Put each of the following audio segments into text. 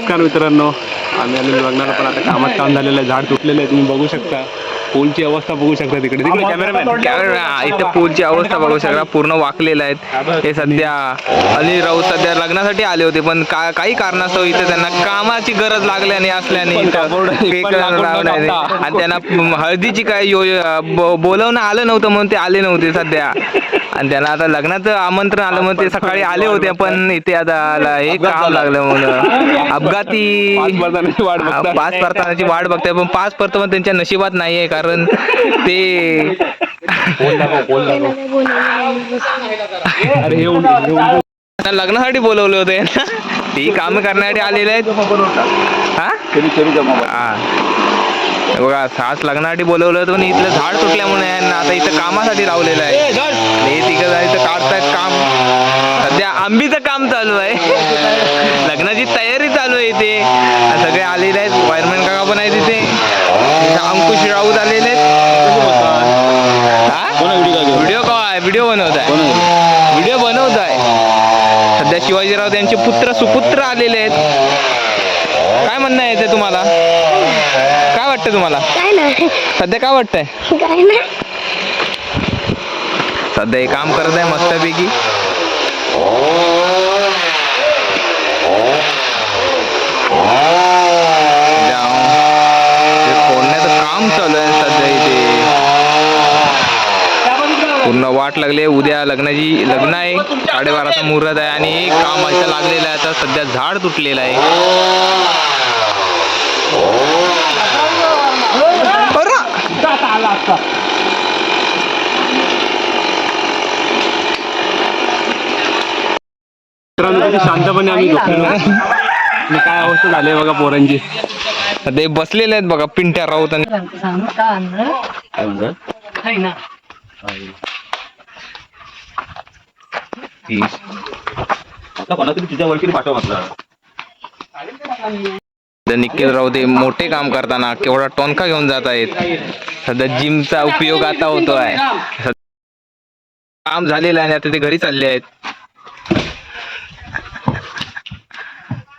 नमस्कार मित्रांनो, आम्ही आलेलो लग्नाला, पण आता कामात काम झालेलं आहे. झाड तुटलेलं आहे, तुम्ही बघू शकता. पोलची अवस्था बघू शकता. तिकडे कॅमेरा इथे पूलची अवस्था बघू शकता, पूर्ण वाकलेला आहेत. हे सध्या अनिल राऊत सध्या लग्नासाठी आले होते, पण काही कारणास्तव इथे त्यांना कामाची गरज लागल्याने असल्याने आणि त्यांना हळदीची काय बोलवणं आलं नव्हतं म्हणून ते आले नव्हते सध्या. आणि त्यांना आता लग्नाचं आमंत्रण आलं म्हणून ते सकाळी आले होते, पण इथे आता हे काम लागलं म्हणून अपघाती पास परताव्याची वाट बघताय. पण पास परतावा त्यांच्या नशिबात नाहीये, कारण ते लग्नासाठी बोलवले होते. ती काम करण्यासाठी आलेले आहेत. बघा, सास लग्नासाठी बोलवलं होतं, पण इथलं झाड तुटल्यामुळे आता इथं कामासाठी लावलेलं आहे. हे तिघं इथं काढतायत काम. सध्या आंबीचं काम चालू आहे. लग्नाची तयारी चालू आहे इथे. सगळे आलेले आहेत. वायरमॅन काका पण आहे तिथे. अंकुश राऊत आलेले आहेत. व्हिडिओ काय व्हिडिओ बनवत आहे. व्हिडिओ बनवत आहे. सध्या शिवाजीराव त्यांचे पुत्र सुपुत्र आलेले आहेत. काय म्हणणं आहे ते तुम्हाला? काय वाटतं तुम्हाला? सध्या काय वाटतंय? सध्या हे काम करत आहे मस्तपैकी. फोडण्याचं काम चालू आहे सध्या इथे. पूर्ण वाट लागली. उद्या लग्न आहे. 12:30चा मुहूर्त आहे आणि काम इथं लागलेलं आहे. आता सध्या झाड तुटलेलं आहे. शांतपणे आम्ही झोपलेलो. काय अवस्था झाली बघा पोरांची. ते बसलेले आहेत बघा, पिंट्या राऊत आणि निखिल राऊत हे मोठे काम करताना केवढा टोनका घेऊन जात आहेत. सध्या जिमचा उपयोग आता होतो आहे. काम झालेलं आहे आणि आता ते घरी चालले आहेत.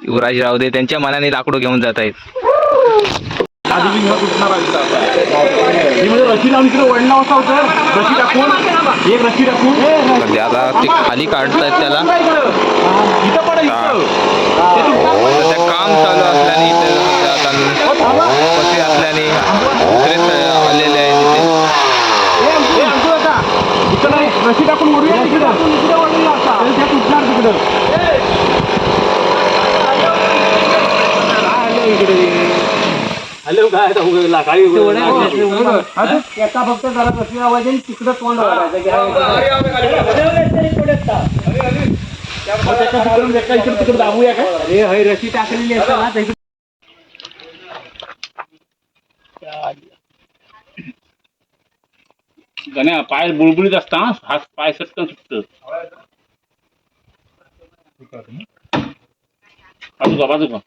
युवराज राऊत त्यांच्या मनाने लाकडं घेऊन जात आहेत. आता ते खाली काढतायत त्याला. काम चालू असल्याने असल्याने आलेले आहे हॅलो काय एका फक्त जरा रशी लावायची तिकडं तोंड तिकडे दाबूया का? अरे रशी टाकलेली असते. गण्या पाय बुळबुळीत असता. हात पाय सटकन सुटत. बाजू का